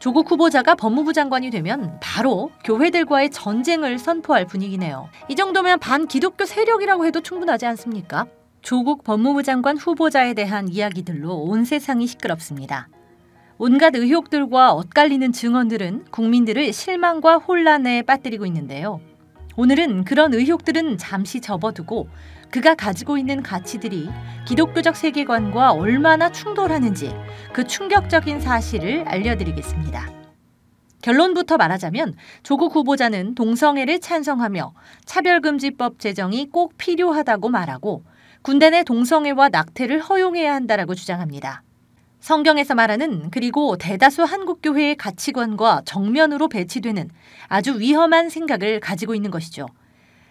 조국 후보자가 법무부 장관이 되면 바로 교회들과의 전쟁을 선포할 분위기네요. 이 정도면 반기독교 세력이라고 해도 충분하지 않습니까? 조국 법무부 장관 후보자에 대한 이야기들로 온 세상이 시끄럽습니다. 온갖 의혹들과 엇갈리는 증언들은 국민들을 실망과 혼란에 빠뜨리고 있는데요. 오늘은 그런 의혹들은 잠시 접어두고 그가 가지고 있는 가치들이 기독교적 세계관과 얼마나 충돌하는지 그 충격적인 사실을 알려드리겠습니다. 결론부터 말하자면 조국 후보자는 동성애를 찬성하며 차별금지법 제정이 꼭 필요하다고 말하고 군대 내 동성애와 낙태를 허용해야 한다라고 주장합니다. 성경에서 말하는 그리고 대다수 한국교회의 가치관과 정면으로 배치되는 아주 위험한 생각을 가지고 있는 것이죠.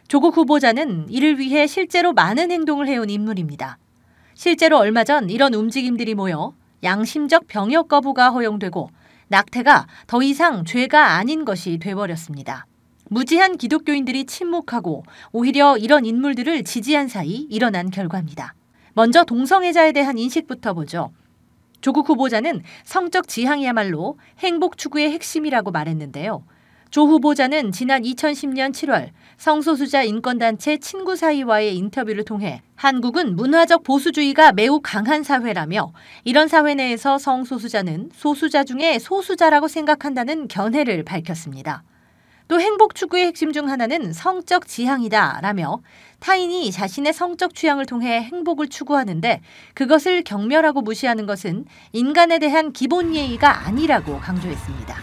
조국 후보자는 이를 위해 실제로 많은 행동을 해온 인물입니다. 실제로 얼마 전 이런 움직임들이 모여 양심적 병역 거부가 허용되고 낙태가 더 이상 죄가 아닌 것이 돼버렸습니다. 무지한 기독교인들이 침묵하고 오히려 이런 인물들을 지지한 사이 일어난 결과입니다. 먼저 동성애자에 대한 인식부터 보죠. 조국 후보자는 성적 지향이야말로 행복 추구의 핵심이라고 말했는데요. 조 후보자는 지난 2010년 7월 성소수자 인권단체 친구사이와의 인터뷰를 통해 한국은 문화적 보수주의가 매우 강한 사회라며 이런 사회 내에서 성소수자는 소수자 중에 소수자라고 생각한다는 견해를 밝혔습니다. 또 행복 추구의 핵심 중 하나는 성적 지향이다라며 타인이 자신의 성적 취향을 통해 행복을 추구하는데 그것을 경멸하고 무시하는 것은 인간에 대한 기본 예의가 아니라고 강조했습니다.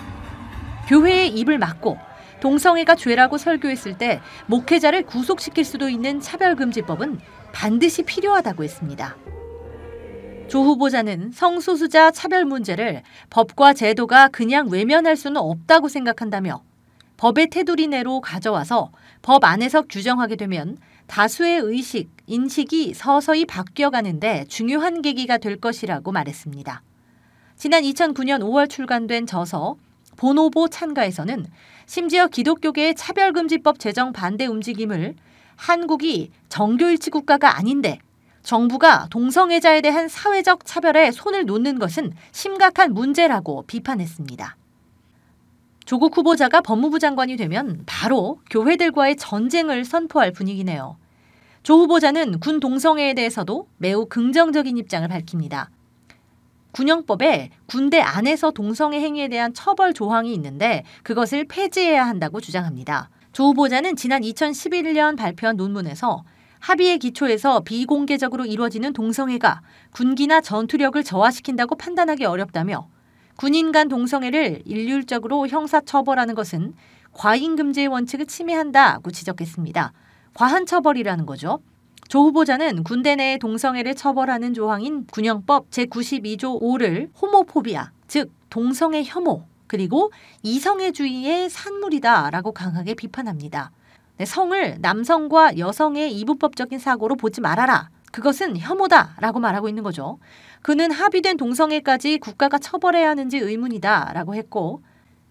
교회의 입을 막고 동성애가 죄라고 설교했을 때 목회자를 구속시킬 수도 있는 차별금지법은 반드시 필요하다고 했습니다. 조 후보자는 성소수자 차별 문제를 법과 제도가 그냥 외면할 수는 없다고 생각한다며 법의 테두리 내로 가져와서 법 안에서 규정하게 되면 다수의 의식, 인식이 서서히 바뀌어가는데 중요한 계기가 될 것이라고 말했습니다. 지난 2009년 5월 출간된 저서 보노보 찬가에서는 심지어 기독교계의 차별금지법 제정 반대 움직임을 한국이 정교일치 국가가 아닌데 정부가 동성애자에 대한 사회적 차별에 손을 놓는 것은 심각한 문제라고 비판했습니다. 조국 후보자가 법무부 장관이 되면 바로 교회들과의 전쟁을 선포할 분위기네요. 조 후보자는 군 동성애에 대해서도 매우 긍정적인 입장을 밝힙니다. 군형법에 군대 안에서 동성애 행위에 대한 처벌 조항이 있는데 그것을 폐지해야 한다고 주장합니다. 조 후보자는 지난 2011년 발표한 논문에서 합의의 기초에서 비공개적으로 이루어지는 동성애가 군기나 전투력을 저하시킨다고 판단하기 어렵다며 군인 간 동성애를 일률적으로 형사처벌하는 것은 과잉금지의 원칙을 침해한다고 지적했습니다. 과한 처벌이라는 거죠. 조 후보자는 군대 내의 동성애를 처벌하는 조항인 군형법 제92조 5를 호모포비아, 즉 동성애 혐오, 그리고 이성애주의의 산물이다라고 강하게 비판합니다. 성을 남성과 여성의 이분법적인 사고로 보지 말아라. 그것은 혐오다라고 말하고 있는 거죠. 그는 합의된 동성애까지 국가가 처벌해야 하는지 의문이다라고 했고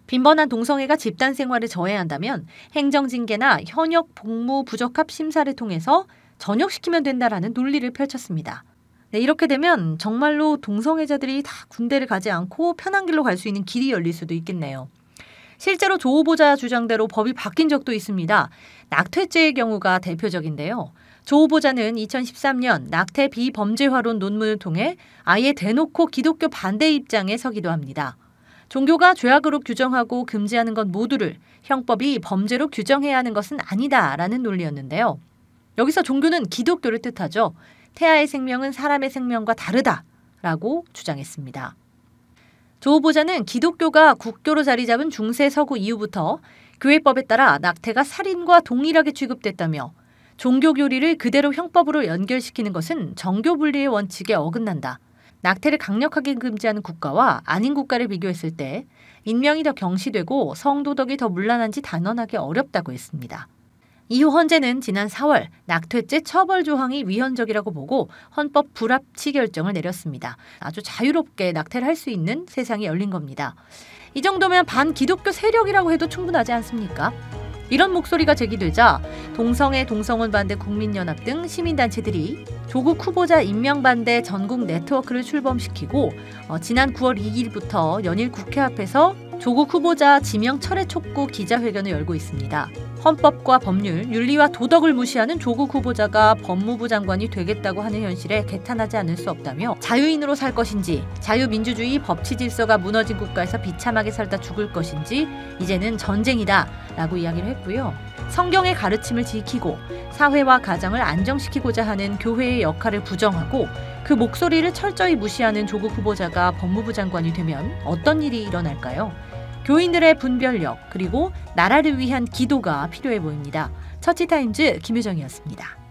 빈번한 동성애가 집단 생활을 저해한다면 행정징계나 현역 복무 부적합 심사를 통해서 전역시키면 된다라는 논리를 펼쳤습니다. 네, 이렇게 되면 정말로 동성애자들이 다 군대를 가지 않고 편한 길로 갈 수 있는 길이 열릴 수도 있겠네요. 실제로 조 후보자 주장대로 법이 바뀐 적도 있습니다. 낙태죄의 경우가 대표적인데요. 조 후보자는 2013년 낙태 비범죄화론 논문을 통해 아예 대놓고 기독교 반대 입장에 서기도 합니다. 종교가 죄악으로 규정하고 금지하는 것 모두를 형법이 범죄로 규정해야 하는 것은 아니다라는 논리였는데요. 여기서 종교는 기독교를 뜻하죠. 태아의 생명은 사람의 생명과 다르다라고 주장했습니다. 조 후보자는 기독교가 국교로 자리 잡은 중세 서구 이후부터 교회법에 따라 낙태가 살인과 동일하게 취급됐다며 종교 교리를 그대로 형법으로 연결시키는 것은 정교 분리의 원칙에 어긋난다. 낙태를 강력하게 금지하는 국가와 아닌 국가를 비교했을 때 인명이 더 경시되고 성도덕이 더 문란한지 단언하기 어렵다고 했습니다. 이후 헌재는 지난 4월 낙태죄 처벌 조항이 위헌적이라고 보고 헌법 불합치 결정을 내렸습니다. 아주 자유롭게 낙태를 할 수 있는 세상이 열린 겁니다. 이 정도면 반기독교 세력이라고 해도 충분하지 않습니까? 이런 목소리가 제기되자 동성애, 동성혼 반대 국민연합 등 시민단체들이 조국 후보자 임명 반대 전국 네트워크를 출범시키고 지난 9월 2일부터 연일 국회 앞에서 조국 후보자 지명 철회 촉구 기자회견을 열고 있습니다. 헌법과 법률, 윤리와 도덕을 무시하는 조국 후보자가 법무부 장관이 되겠다고 하는 현실에 개탄하지 않을 수 없다며 자유인으로 살 것인지, 자유민주주의 법치 질서가 무너진 국가에서 비참하게 살다 죽을 것인지 이제는 전쟁이다 라고 이야기를 했고요. 성경의 가르침을 지키고 사회와 가정을 안정시키고자 하는 교회의 역할을 부정하고 그 목소리를 철저히 무시하는 조국 후보자가 법무부 장관이 되면 어떤 일이 일어날까요? 교인들의 분별력 그리고 나라를 위한 기도가 필요해 보입니다. 처치타임즈 김유정이었습니다.